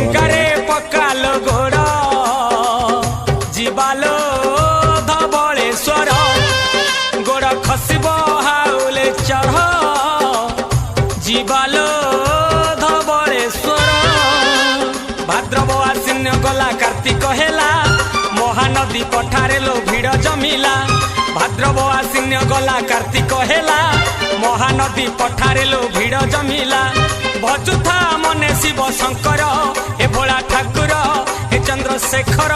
डंकारे पकालो गोड़ जीवालो धवलेश्वर गोड़ खसब हाउले चढ़ जीवालो धवलेश्वर भाद्रव आश्विन गला कार्तिक हेला महानदी पठारे लो भिड़ जमिला भाद्रव आश्विन गला कार्तिक हेला महानदी पठारे लो भिड़ जमिला भजुथा मने शिव शंकर ए भोला ठाकुर ए चंद्रशेखर।